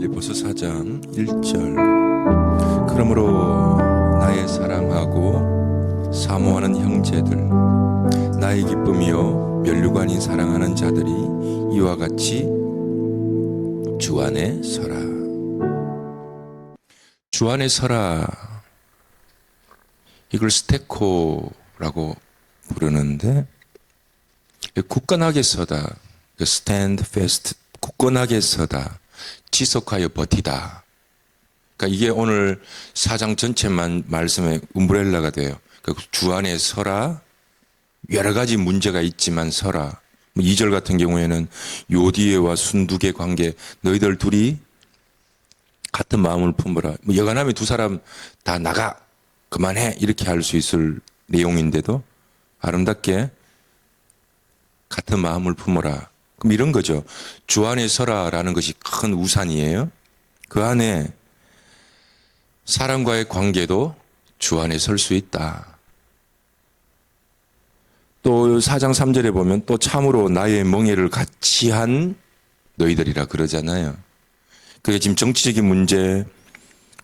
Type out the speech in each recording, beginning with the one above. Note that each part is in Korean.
빌립보서 4장 1절. 그러므로 나의 사랑하고 사모하는 형제들, 나의 기쁨이요 면류관이 사랑하는 자들이 이와 같이 주 안에 서라. 주 안에 서라, 이걸 스테코라고 부르는데, 굳건하게 서다, stand fast, 굳건하게 서다, 지속하여 버티다. 그러니까 이게 오늘 4장 전체만 말씀의 umbrel라가 돼요. 그러니까 주 안에 서라, 여러 가지 문제가 있지만 서라. 2절 같은 경우에는 요디에와 순두계 관계, 너희들 둘이 같은 마음을 품어라. 여간하면 두 사람 다 나가, 그만해, 이렇게 할 수 있을 내용인데도 아름답게 같은 마음을 품어라. 그럼 이런 거죠. 주 안에 서라라는 것이 큰 우산이에요. 그 안에 사람과의 관계도 주 안에 설 수 있다. 또 4장 3절에 보면 또 참으로 나의 멍에를 같이 한 너희들이라 그러잖아요. 그게 지금 정치적인 문제,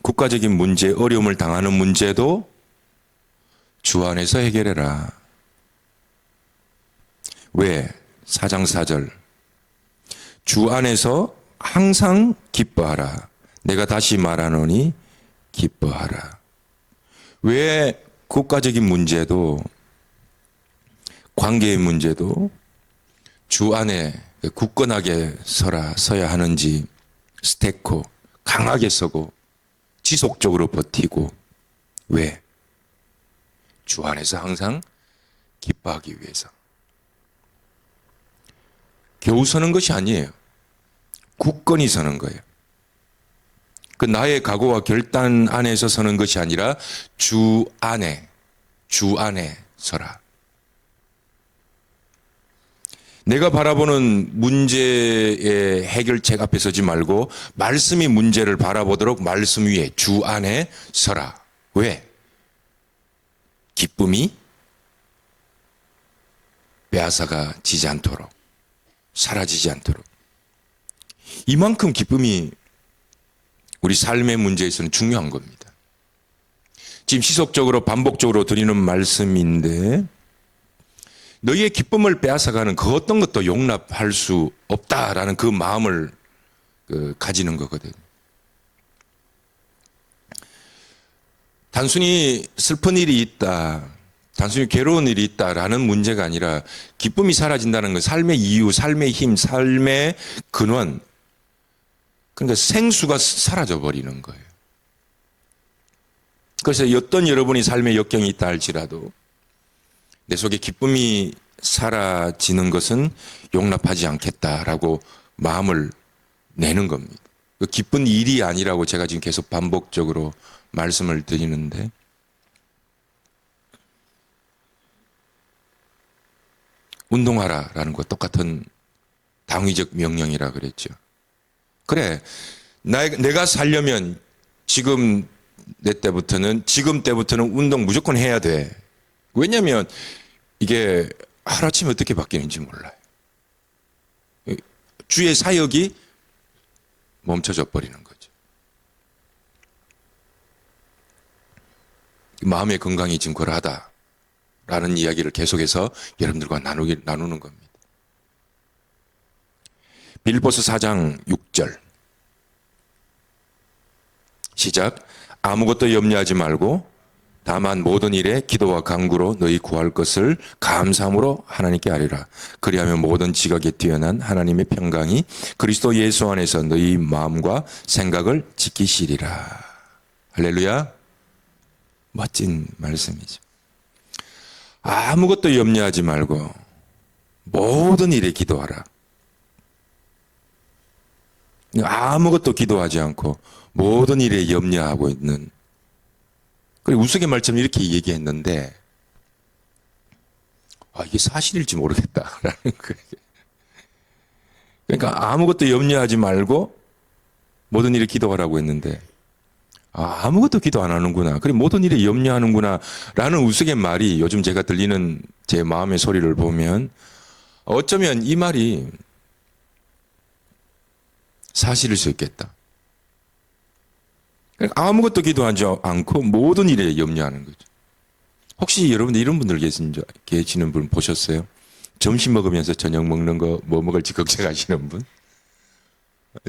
국가적인 문제, 어려움을 당하는 문제도 주 안에서 해결해라. 왜? 4장 4절. 주 안에서 항상 기뻐하라. 내가 다시 말하노니 기뻐하라. 왜 국가적인 문제도, 관계의 문제도 주 안에 굳건하게 서야 하는지, 스테코, 강하게 서고 지속적으로 버티고. 왜? 주 안에서 항상 기뻐하기 위해서. 겨우 서는 것이 아니에요. 굳건히 서는 거예요. 그 나의 각오와 결단 안에서 서는 것이 아니라 주 안에 서라. 내가 바라보는 문제의 해결책 앞에 서지 말고 말씀이 문제를 바라보도록 말씀 위에 주 안에 서라. 왜? 기쁨이 빼앗아가 지지 않도록, 사라지지 않도록. 이만큼 기쁨이 우리 삶의 문제에서는 중요한 겁니다. 지금 지속적으로 반복적으로 드리는 말씀인데, 너희의 기쁨을 빼앗아가는 그 어떤 것도 용납할 수 없다라는 그 마음을 가지는 거거든요. 단순히 슬픈 일이 있다, 단순히 괴로운 일이 있다라는 문제가 아니라 기쁨이 사라진다는 건 삶의 이유, 삶의 힘, 삶의 근원, 그러니까 생수가 사라져 버리는 거예요. 그래서 어떤 여러분이 삶의 역경이 있다 할지라도 내 속에 기쁨이 사라지는 것은 용납하지 않겠다라고 마음을 내는 겁니다. 그 기쁜 일이 아니라고 제가 지금 계속 반복적으로 말씀을 드리는데, 운동하라라는 거 똑같은 당위적 명령이라 그랬죠. 그래, 내가 살려면 지금 때부터는 운동 무조건 해야 돼. 왜냐하면 이게 하루아침에 어떻게 바뀌는지 몰라요. 주의 사역이 멈춰져 버리는 거죠. 마음의 건강이 지금 그러하다라는 이야기를 계속해서 여러분들과 나누는 겁니다. 빌립보서 4장 6절 시작. 아무것도 염려하지 말고 다만 모든 일에 기도와 간구로 너희 구할 것을 감사함으로 하나님께 아뢰라. 그리하면 모든 지각에 뛰어난 하나님의 평강이 그리스도 예수 안에서 너희 마음과 생각을 지키시리라. 할렐루야. 멋진 말씀이죠. 아무것도 염려하지 말고 모든 일에 기도하라. 아무것도 기도하지 않고 모든 일에 염려하고 있는, 그리고 우스갯말처럼 이렇게 얘기했는데, 이게 사실일지 모르겠다라는 거예요. 그러니까 아무것도 염려하지 말고 모든 일에 기도하라고 했는데, 아무것도 기도 안 하는구나, 그리고 모든 일에 염려하는구나 라는 우스갯말이 요즘 제가 들리는 제 마음의 소리를 보면 어쩌면 이 말이 사실일 수 있겠다. 그러니까 아무것도 기도하지 않고 모든 일에 염려하는 거죠. 혹시 여러분들 이런 분들 계시는 분 보셨어요? 점심 먹으면서 저녁 먹는 거 뭐 먹을지 걱정하시는 분?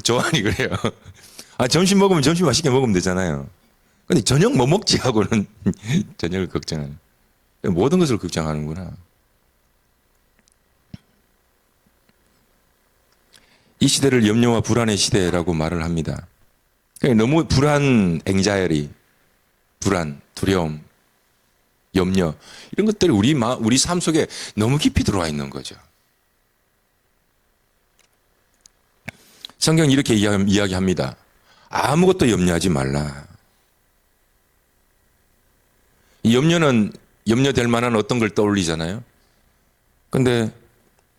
조안이 그래요. 아, 점심 먹으면 점심 맛있게 먹으면 되잖아요. 근데 저녁 뭐 먹지 하고는 저녁을 걱정하는. 모든 것을 걱정하는구나. 이 시대를 염려와 불안의 시대라고 말을 합니다. 그러니까 너무 불안, 앵자이리, 불안, 두려움, 염려 이런 것들이 우리 삶 속에 너무 깊이 들어와 있는 거죠. 성경은 이렇게 이야기합니다. 아무것도 염려하지 말라. 이 염려는 염려될 만한 어떤 걸 떠올리잖아요. 근데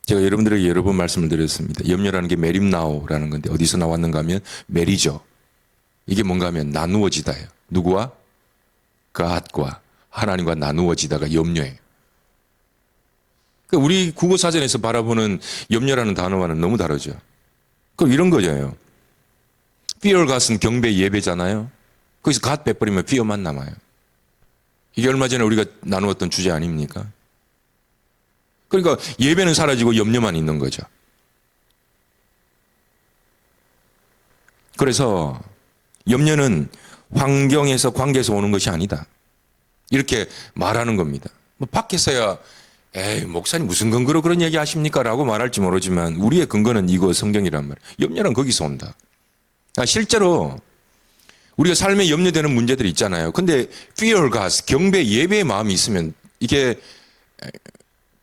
제가 여러분들에게 여러 번 말씀을 드렸습니다. 염려라는 게 메림나오라는 건데 어디서 나왔는가 하면 메리죠. 이게 뭔가 하면 나누어지다예요. 누구와? God과 하나님과 나누어지다가 염려예요. 그러니까 우리 국어사전에서 바라보는 염려라는 단어와는 너무 다르죠. 그럼 이런 거죠. Fear God은 경배 예배잖아요. 거기서 God 빼버리면 fear만 남아요. 이게 얼마 전에 우리가 나누었던 주제 아닙니까? 그러니까 예배는 사라지고 염려만 있는 거죠. 그래서 염려는 환경에서 관계에서 오는 것이 아니다. 이렇게 말하는 겁니다. 뭐 밖에서야 에이 목사님 무슨 근거로 그런 얘기 하십니까? 라고 말할지 모르지만 우리의 근거는 이거 성경이란 말이에요. 염려는 거기서 온다. 실제로 우리가 삶에 염려되는 문제들이 있잖아요. 근데 fear God, 경배, 예배의 마음이 있으면 이게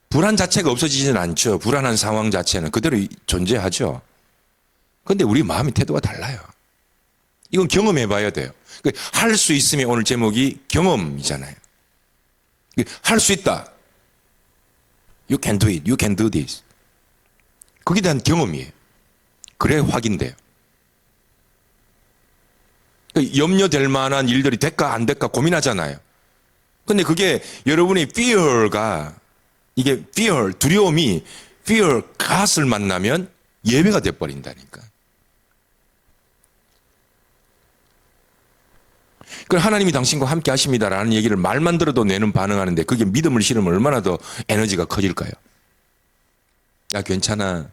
불안 자체가 없어지지는 않죠. 불안한 상황 자체는 그대로 존재하죠. 근데 우리 마음의 태도가 달라요. 이건 경험해 봐야 돼요. 할 수 있으면 오늘 제목이 경험이잖아요. 할 수 있다. You can do it. You can do this. 거기에 대한 경험이에요. 그래 확인돼요. 염려될 만한 일들이 될까 안 될까 고민하잖아요. 근데 그게 여러분의 fear가 이게 fear, 두려움이 fear god을 만나면 예배가 돼버린다니까. 그럼 하나님이 당신과 함께 하십니다라는 얘기를 말만 들어도 뇌는 반응하는데 그게 믿음을 실으면 얼마나 더 에너지가 커질까요? 야, 괜찮아.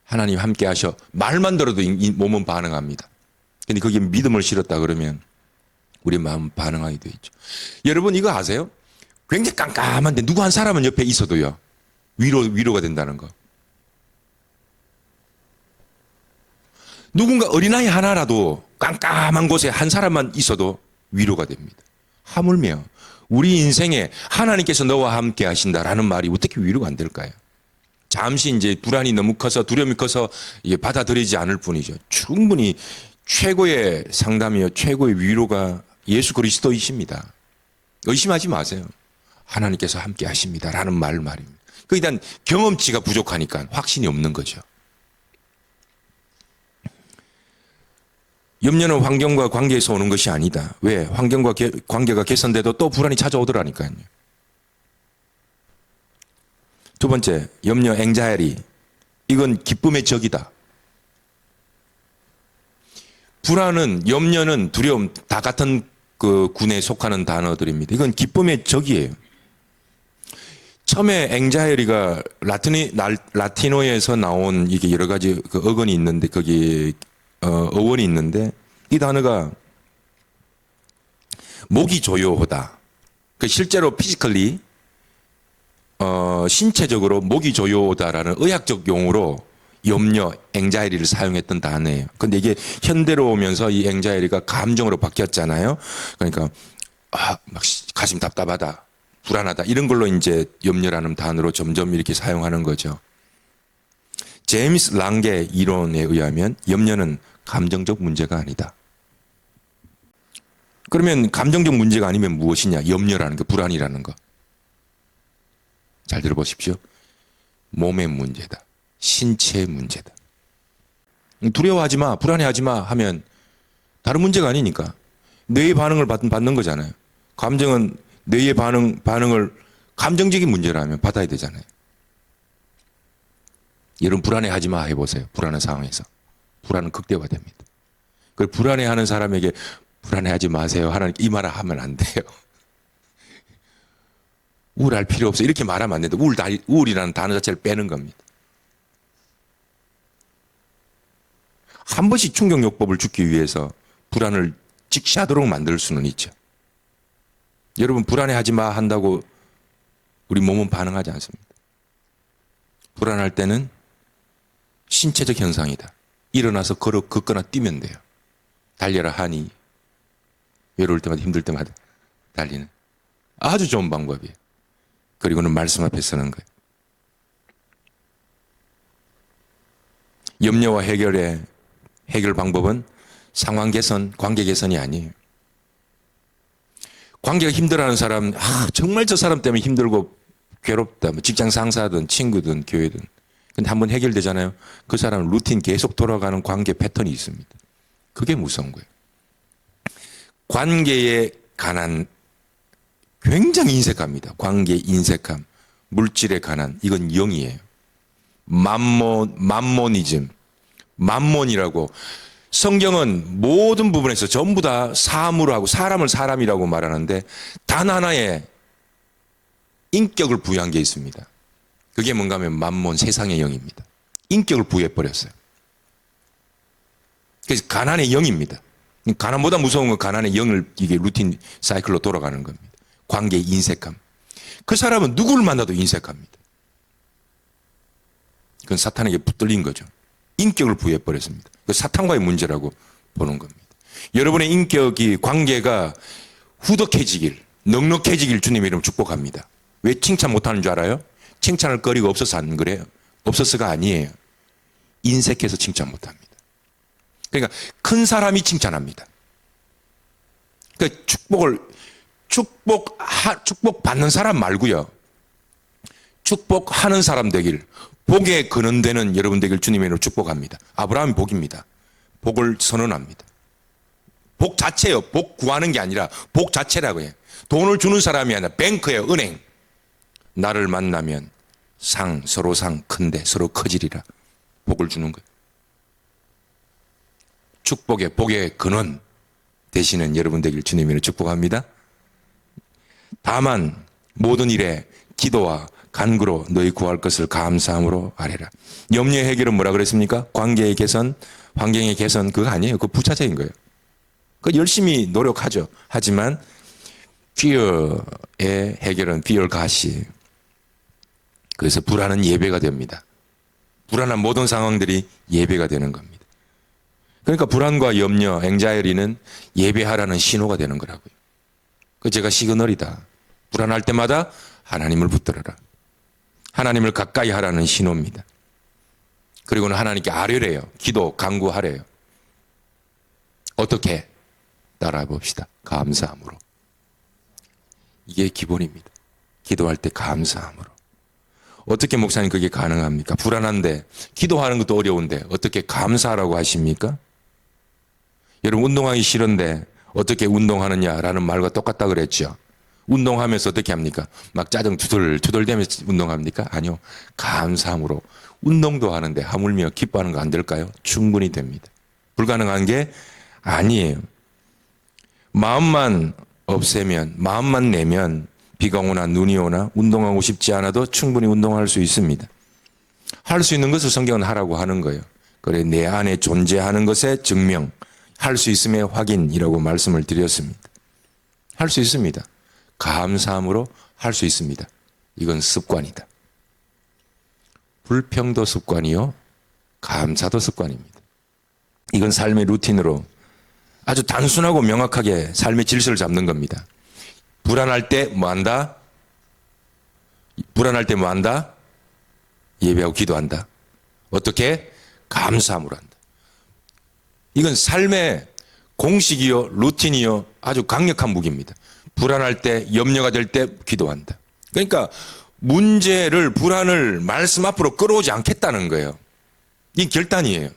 하나님 함께 하셔. 말만 들어도 이 몸은 반응합니다. 근데 거기에 믿음을 실었다 그러면 우리 마음은 반응하게 돼 있죠. 여러분 이거 아세요? 굉장히 깜깜한데 누구 한 사람은 옆에 있어도요. 위로가 된다는 거. 누군가 어린아이 하나라도 깜깜한 곳에 한 사람만 있어도 위로가 됩니다. 하물며 우리 인생에 하나님께서 너와 함께 하신다라는 말이 어떻게 위로가 안 될까요? 잠시 이제 불안이 너무 커서 두려움이 커서 받아들이지 않을 뿐이죠. 충분히 최고의 상담이요, 최고의 위로가 예수 그리스도이십니다. 의심하지 마세요. 하나님께서 함께 하십니다라는 말입니다. 거기에 대한 경험치가 부족하니까 확신이 없는 거죠. 염려는 환경과 관계에서 오는 것이 아니다. 왜? 환경과 관계가 개선돼도 또 불안이 찾아오더라니까요. 두 번째, 염려, 앵자이리. 이건 기쁨의 적이다. 불안은, 염려는, 두려움 다 같은 그 군에 속하는 단어들입니다. 이건 기쁨의 적이에요. 처음에 앵자이리가 라틴어에서 나온 이게 여러 가지 그 어근이 있는데 거기 어원이 있는데 이 단어가 목이 조요하다. 그 실제로 피지컬리 신체적으로 목이 조요하다라는 의학적 용어로 염려, 앵자이리를 사용했던 단어예요. 근데 이게 현대로 오면서 이 앵자이리가 감정으로 바뀌었잖아요. 그러니까 막 가슴 답답하다, 불안하다 이런 걸로 이제 염려라는 단어로 점점 이렇게 사용하는 거죠. 제임스 랑게 이론에 의하면 염려는 감정적 문제가 아니다. 그러면 감정적 문제가 아니면 무엇이냐? 염려라는 거, 불안이라는 거. 잘 들어보십시오. 몸의 문제다. 신체의 문제다. 두려워하지 마, 불안해하지 마 하면 다른 문제가 아니니까 뇌의 반응을 받는 거잖아요. 감정은 뇌의 반응을 감정적인 문제라면 받아야 되잖아요. 여러분 불안해하지 마 해보세요. 불안한 상황에서. 불안은 극대화됩니다. 그 불안해하는 사람에게 불안해하지 마세요. 하나님 이 말을 하면 안 돼요. 우울할 필요 없어. 이렇게 말하면 안 된다. 우울이라는 단어 자체를 빼는 겁니다. 한 번씩 충격요법을 주기 위해서 불안을 직시하도록 만들 수는 있죠. 여러분 불안해하지 마 한다고 우리 몸은 반응하지 않습니다. 불안할 때는 신체적 현상이다. 일어나서 걷거나 뛰면 돼요. 달려라 하니 외로울 때마다 힘들 때마다 달리는 아주 좋은 방법이에요. 그리고는 말씀 앞에 서는 거예요. 염려와 해결 방법은 상황 개선, 관계 개선이 아니에요. 관계가 힘들어하는 사람, 정말 저 사람 때문에 힘들고 괴롭다. 뭐 직장 상사든 친구든 교회든. 근데 한번 해결되잖아요. 그 사람은 루틴 계속 돌아가는 관계 패턴이 있습니다. 그게 무서운 거예요. 관계에 관한 굉장히 인색합니다. 관계 인색함, 물질에 관한 이건 영이에요. 만모니즘, 만몬이라고 성경은 모든 부분에서 전부 다 사람으로 하고 사람을 사람이라고 말하는데 단 하나의 인격을 부여한 게 있습니다. 그게 뭔가 하면 만몬 세상의 영입니다. 인격을 부여해버렸어요. 그래서 가난의 영입니다. 가난보다 무서운 건 가난의 영을 이게 루틴 사이클로 돌아가는 겁니다. 관계의 인색함. 그 사람은 누구를 만나도 인색합니다. 그건 사탄에게 붙들린 거죠. 인격을 부여해버렸습니다. 그 사탄과의 문제라고 보는 겁니다. 여러분의 인격이 관계가 후덕해지길, 넉넉해지길 주님의 이름으로 축복합니다. 왜 칭찬 못하는 줄 알아요? 칭찬할 거리가 없어서 안 그래요. 없어서가 아니에요. 인색해서 칭찬 못합니다. 그러니까 큰 사람이 칭찬합니다. 그러니까 축복받는 사람 말고요. 축복하는 사람 되길, 복에 근원되는 여러분 되길 주님의 이름으로 축복합니다. 아브라함이 복입니다. 복을 선언합니다. 복 자체요. 복 구하는 게 아니라 복 자체라고 해요. 돈을 주는 사람이 아니라 뱅크예요. 은행. 나를 만나면 서로 상 큰데 서로 커지리라. 복을 주는 거예요. 복의 근원 되시는 여러분 되길 주님으로 축복합니다. 다만 모든 일에 기도와 간구로 너희 구할 것을 감사함으로 아뢰라. 염려의 해결은 뭐라 그랬습니까? 관계의 개선, 환경의 개선 그거 아니에요. 그거 부차적인 거예요. 그 열심히 노력하죠. 하지만 fear의 해결은 fear 가시. 그래서 불안은 예배가 됩니다. 불안한 모든 상황들이 예배가 되는 겁니다. 그러니까 불안과 염려, anxiety는 예배하라는 신호가 되는 거라고요. 그 제가 시그널이다. 불안할 때마다 하나님을 붙들어라. 하나님을 가까이 하라는 신호입니다. 그리고는 하나님께 아뢰래요. 기도, 간구하래요. 어떻게? 따라 봅시다. 감사함으로. 이게 기본입니다. 기도할 때 감사함으로. 어떻게 목사님 그게 가능합니까? 불안한데 기도하는 것도 어려운데 어떻게 감사하라고 하십니까? 여러분 운동하기 싫은데 어떻게 운동하느냐라는 말과 똑같다 그랬죠. 운동하면서 어떻게 합니까? 막 짜증 투덜대면서 운동합니까? 아니요. 감사함으로. 운동도 하는데 하물며 기뻐하는 거 안 될까요? 충분히 됩니다. 불가능한 게 아니에요. 마음만 없애면, 마음만 내면 비가 오나 눈이 오나 운동하고 싶지 않아도 충분히 운동할 수 있습니다. 할 수 있는 것을 성경은 하라고 하는 거예요. 그래 내 안에 존재하는 것의 증명, 할 수 있음의 확인이라고 말씀을 드렸습니다. 할 수 있습니다. 감사함으로 할 수 있습니다. 이건 습관이다. 불평도 습관이요. 감사도 습관입니다. 이건 삶의 루틴으로 아주 단순하고 명확하게 삶의 질서를 잡는 겁니다. 불안할 때 뭐 한다? 불안할 때 뭐 한다? 예배하고 기도한다. 어떻게? 감사함으로 한다. 이건 삶의 공식이요, 루틴이요, 아주 강력한 무기입니다. 불안할 때, 염려가 될 때 기도한다. 그러니까 문제를, 불안을 말씀 앞으로 끌어오지 않겠다는 거예요. 이 결단이에요.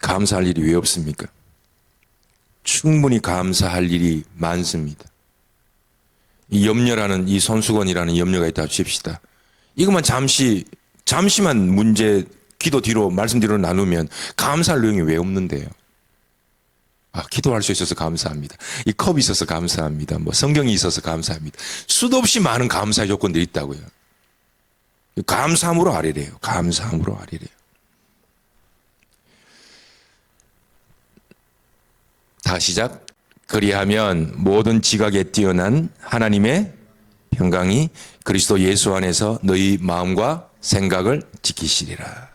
감사할 일이 왜 없습니까? 충분히 감사할 일이 많습니다. 이 염려라는, 이 손수건이라는 염려가 있다 칩시다. 이것만 잠시만 문제 기도 뒤로 말씀 뒤로 나누면 감사할 내용이 왜 없는데요? 기도할 수 있어서 감사합니다. 이 컵이 있어서 감사합니다. 뭐 성경이 있어서 감사합니다. 수도 없이 많은 감사의 조건들이 있다고요. 감사함으로 아뢰래요. 감사함으로 아뢰래요. 다 시작. 그리하면 모든 지각에 뛰어난 하나님의 평강이 그리스도 예수 안에서 너희 마음과 생각을 지키시리라.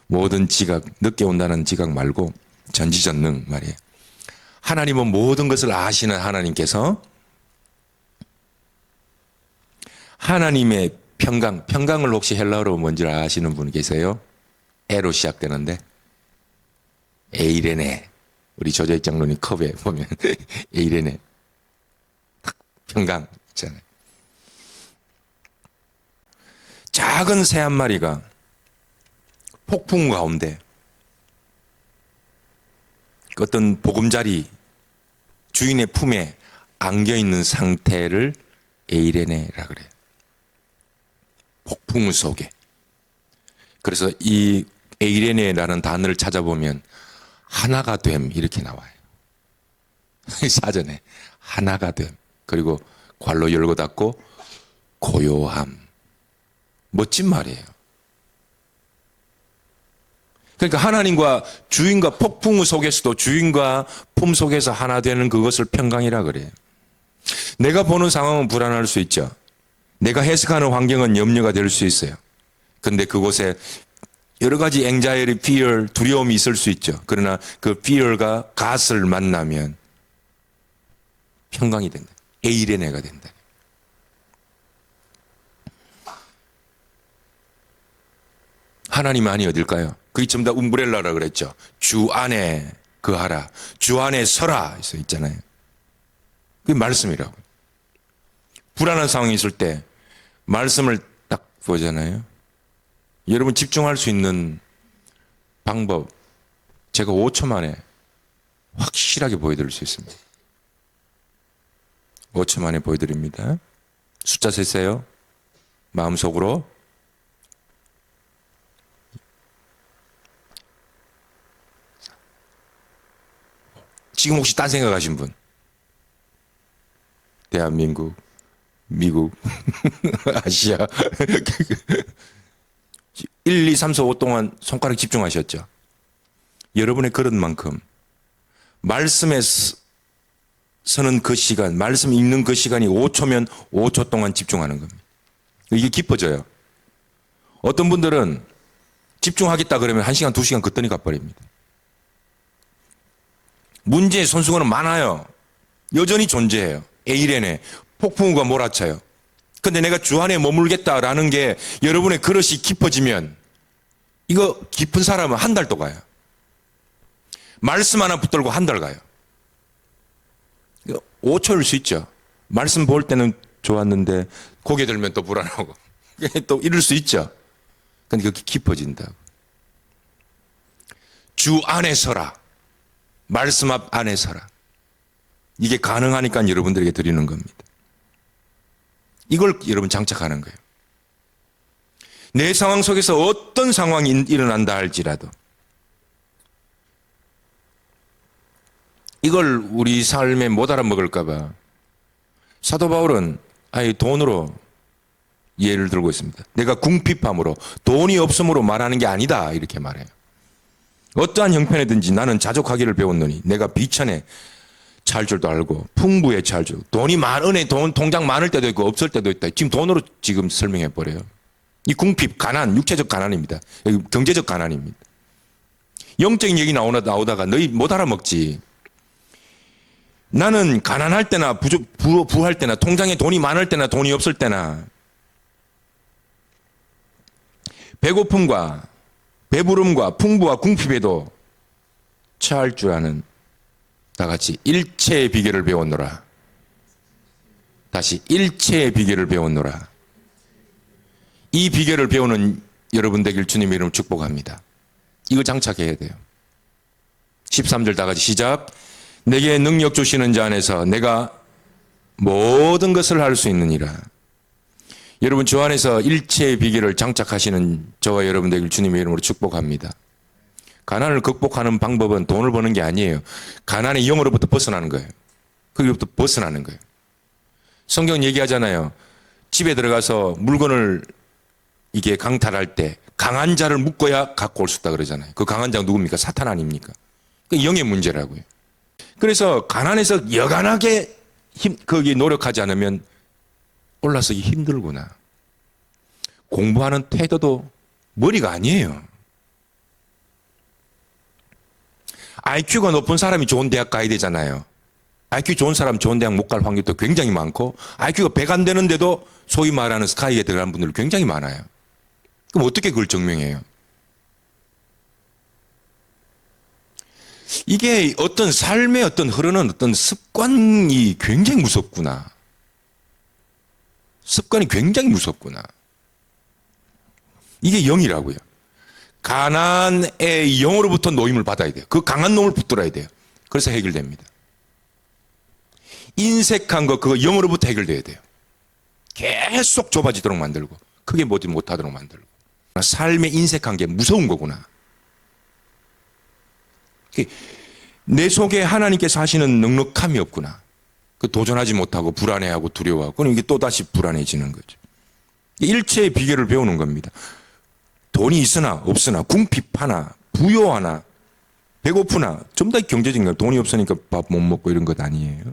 모든 지각, 늦게 온다는 지각 말고 전지전능 말이에요. 하나님은 모든 것을 아시는 하나님께서 하나님의 평강을 혹시 헬라어로 뭔지 아시는 분 계세요? 에로 시작되는데 에이레네. 우리 조재익 장로님 컵에 보면 에이레네. 평강 있잖아요. 작은 새 한 마리가 폭풍 가운데 어떤 보금자리 주인의 품에 안겨있는 상태를 에이레네라 그래요. 폭풍 속에. 그래서 이 에이레네라는 단어를 찾아보면 하나가 됨 이렇게 나와요. 사전에 하나가 됨. 그리고 괄로 열고 닫고 고요함. 멋진 말이에요. 그러니까 하나님과 주인과 폭풍 속에서도 주인과 품 속에서 하나 되는 그것을 평강이라 그래요. 내가 보는 상황은 불안할 수 있죠. 내가 해석하는 환경은 염려가 될 수 있어요. 근데 그곳에 여러 가지 anxiety, fear, 두려움이 있을 수 있죠. 그러나 그 fear가 God을 만나면 평강이 된다. 에이레네가 된다. 하나님 안이 어딜까요? 그게 전부 다 umbrel라라 그랬죠. 주 안에 거하라. 주 안에 서라. 있어 있잖아요. 그게 말씀이라고. 불안한 상황이 있을 때 말씀을 딱 보잖아요. 여러분 집중할 수 있는 방법 제가 5초 만에 확실하게 보여드릴 수 있습니다. 5초 만에 보여드립니다. 숫자 세세요. 마음속으로. 지금 혹시 딴 생각하신 분? 대한민국, 미국, 아시아 1, 2, 3, 4, 5 동안 손가락 집중하셨죠? 여러분의 그릇만큼 말씀에 서는 그 시간, 말씀 읽는 그 시간이 5초면 5초 동안 집중하는 겁니다. 이게 깊어져요. 어떤 분들은 집중하겠다 그러면 1시간, 2시간 걷더니 가버립니다. 문제의 손수건은 많아요. 여전히 존재해요. 에이레네, 폭풍우가 몰아쳐요. 근데 내가 주 안에 머물겠다라는 게 여러분의 그릇이 깊어지면 이거 깊은 사람은 한 달도 가요. 말씀 하나 붙들고 한 달 가요. 5초일 수 있죠. 말씀 볼 때는 좋았는데 고개 들면 또 불안하고 또 이럴 수 있죠. 근데 그게 깊어진다고. 주 안에 서라. 말씀 앞 안에 서라. 이게 가능하니까 여러분들에게 드리는 겁니다. 이걸 여러분 장착하는 거예요. 내 상황 속에서 어떤 상황이 일어난다 할지라도 이걸 우리 삶에 못 알아먹을까 봐 사도 바울은 아예 돈으로 예를 들고 있습니다. 내가 궁핍함으로 돈이 없음으로 말하는 게 아니다 이렇게 말해요. 어떠한 형편이든지 나는 자족하기를 배웠노니 내가 비천에 찰 줄도 알고 풍부에 찰 줄. 돈이 은행 통장 많을 때도 있고 없을 때도 있다. 지금 돈으로 지금 설명해 버려요. 이 궁핍, 가난, 육체적 가난입니다. 경제적 가난입니다. 영적인 얘기 나오다가 너희 못 알아먹지. 나는 가난할 때나 부할 때나 통장에 돈이 많을 때나 돈이 없을 때나 배고픔과 배부름과 풍부와 궁핍에도 처할 줄 아는 다 같이 일체의 비결을 배웠노라. 다시 일체의 비결을 배웠노라. 이 비결을 배우는 여러분 되길 주님의 이름으로 축복합니다. 이거 장착해야 돼요. 13절 다 같이 시작. 내게 능력 주시는 자 안에서 내가 모든 것을 할 수 있느니라. 여러분 주 안에서 일체의 비결을 장착하시는 저와 여러분 되길 주님의 이름으로 축복합니다. 가난을 극복하는 방법은 돈을 버는 게 아니에요. 가난의 영으로부터 벗어나는 거예요. 거기로부터 벗어나는 거예요. 성경 얘기하잖아요. 집에 들어가서 물건을 이게 강탈할 때 강한 자를 묶어야 갖고 올 수 있다 그러잖아요. 그 강한 자가 누굽니까? 사탄 아닙니까? 그 영의 문제라고요. 그래서 가난해서 여간하게 거기 노력하지 않으면 올라서기 힘들구나. 공부하는 태도도 머리가 아니에요. IQ가 높은 사람이 좋은 대학 가야 되잖아요. IQ 좋은 사람 좋은 대학 못 갈 확률도 굉장히 많고 IQ가 100 안 되는데도 소위 말하는 스카이에 들어가는 분들 굉장히 많아요. 그럼 어떻게 그걸 증명해요? 이게 어떤 삶의 어떤 흐르는 어떤 습관이 굉장히 무섭구나. 습관이 굉장히 무섭구나. 이게 영이라고요. 가난의 영으로부터 노임을 받아야 돼요. 그 강한 놈을 붙들어야 돼요. 그래서 해결됩니다. 인색한 거 그거 영으로부터 해결돼야 돼요. 계속 좁아지도록 만들고 크게 못하도록 만들고. 삶의 인색한 게 무서운 거구나. 내 속에 하나님께서 하시는 넉넉함이 없구나. 그 도전하지 못하고 불안해하고 두려워하고 그럼 이게 또다시 불안해지는 거죠. 일체의 비결을 배우는 겁니다. 돈이 있으나 없으나 궁핍하나 부요하나 배고프나 전부 다 경제적인 거예요. 돈이 없으니까 밥 못 먹고 이런 것 아니에요.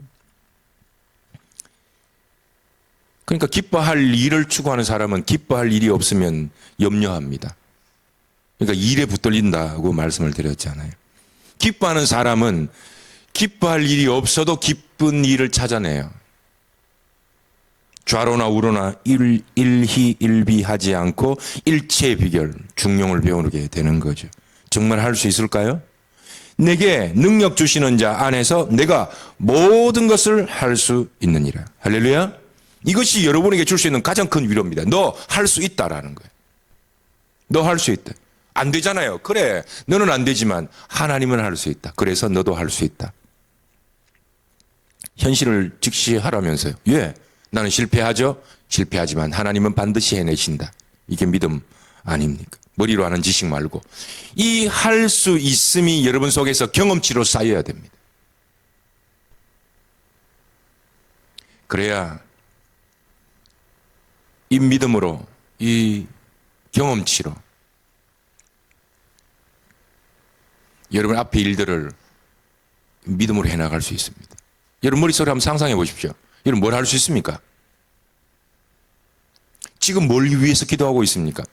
그러니까 기뻐할 일을 추구하는 사람은 기뻐할 일이 없으면 염려합니다. 그러니까 일에 붙들린다고 말씀을 드렸잖아요. 기뻐하는 사람은 기뻐할 일이 없어도 기쁜 일을 찾아내요. 좌로나 우로나 일희일비하지 않고 일체의 비결, 중용을 배우게 되는 거죠. 정말 할 수 있을까요? 내게 능력 주시는 자 안에서 내가 모든 것을 할 수 있느니라. 할렐루야. 이것이 여러분에게 줄 수 있는 가장 큰 위로입니다. 너 할 수 있다라는 거예요. 너 할 수 있다. 안 되잖아요. 그래, 너는 안 되지만 하나님은 할 수 있다. 그래서 너도 할 수 있다. 현실을 직시하라면서요. 예, 나는 실패하죠. 실패하지만 하나님은 반드시 해내신다. 이게 믿음 아닙니까? 머리로 하는 지식 말고 이 할 수 있음이 여러분 속에서 경험치로 쌓여야 됩니다. 그래야 이 믿음으로 이 경험치로 여러분 앞에 일들을 믿음으로 해나갈 수 있습니다. 여러분 머릿속에 한번 상상해 보십시오. 여러분 뭘 할 수 있습니까? 지금 뭘 위해서 기도하고 있습니까?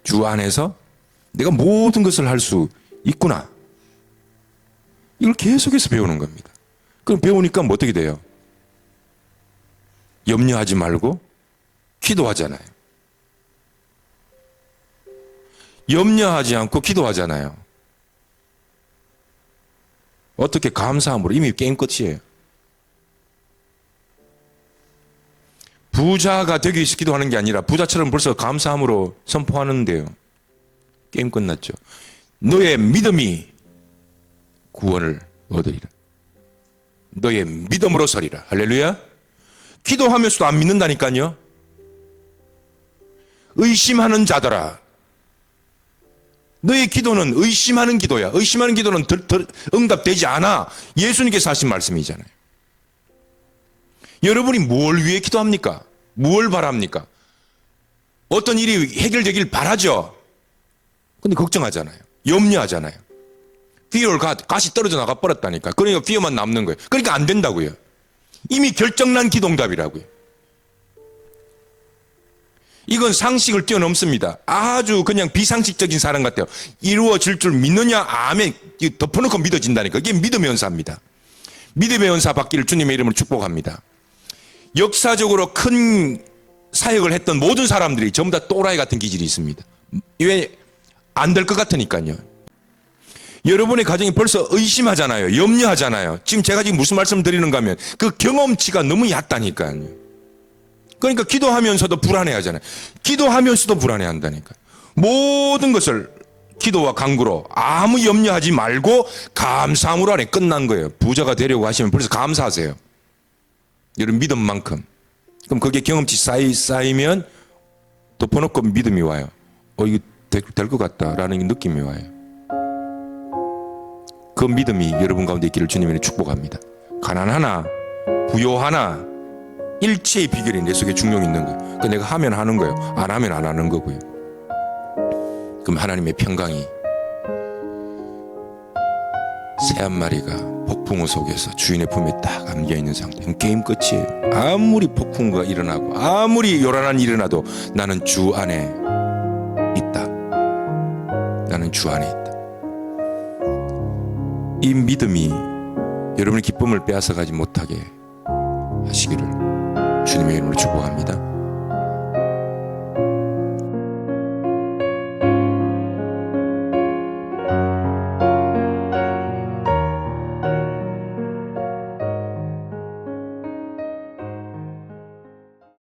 주 안에서 내가 모든 것을 할 수 있구나. 이걸 계속해서 배우는 겁니다. 그럼 배우니까 뭐 어떻게 돼요? 염려하지 말고 기도하잖아요. 염려하지 않고 기도하잖아요. 어떻게 감사함으로 이미 게임 끝이에요. 부자가 되기 위해서 기도하는 게 아니라 부자처럼 벌써 감사함으로 선포하는데요. 게임 끝났죠. 너의 믿음이 구원을 얻으리라. 너의 믿음으로 서리라. 할렐루야. 기도하면서도 안 믿는다니까요. 의심하는 자들아. 너의 기도는 의심하는 기도야. 의심하는 기도는 응답되지 않아. 예수님께서 하신 말씀이잖아요. 여러분이 뭘 위해 기도합니까? 뭘 바랍니까? 어떤 일이 해결되길 바라죠. 근데 걱정하잖아요. 염려하잖아요. fear 가시 떨어져 나가 버렸다니까. 그러니까 fear만 남는 거예요. 그러니까 안 된다고요. 이미 결정난 기도응답이라고요. 이건 상식을 뛰어넘습니다. 아주 그냥 비상식적인 사람 같아요. 이루어질 줄 믿느냐? 아멘. 덮어놓고 믿어진다니까. 이게 믿음의 연사입니다. 믿음의 연사 받기를 주님의 이름으로 축복합니다. 역사적으로 큰 사역을 했던 모든 사람들이 전부 다 또라이 같은 기질이 있습니다. 왜? 안 될 것 같으니까요. 여러분의 가정이 벌써 의심하잖아요. 염려하잖아요. 제가 지금 무슨 말씀 드리는가 하면 그 경험치가 너무 얕다니까요. 그러니까 기도하면서도 불안해하잖아요. 기도하면서도 불안해한다니까. 모든 것을 기도와 간구로 아무 염려하지 말고 감사함으로 안에 끝난 거예요. 부자가 되려고 하시면 벌써 감사하세요. 여러분 믿음만큼 그럼 그게 경험치 쌓이면 덮어놓고 믿음이 와요. 이거 될 것 같다라는 느낌이 와요. 그 믿음이 여러분 가운데 있기를 주님이 축복합니다. 가난하나 부요하나 일체의 비결이 내 속에 중용이 있는 거예요. 그러니까 내가 하면 하는 거예요. 안 하면 안 하는 거고요. 그럼 하나님의 평강이 새 한 마리가 폭풍우 속에서 주인의 품에 딱 안겨있는 상태. 게임 끝이에요. 아무리 폭풍우가 일어나고 아무리 요란한 일이 일어나도 나는 주 안에 있다. 나는 주 안에 있다. 이 믿음이 여러분의 기쁨을 빼앗아가지 못하게 하시기를 주님의 이름으로 축복합니다.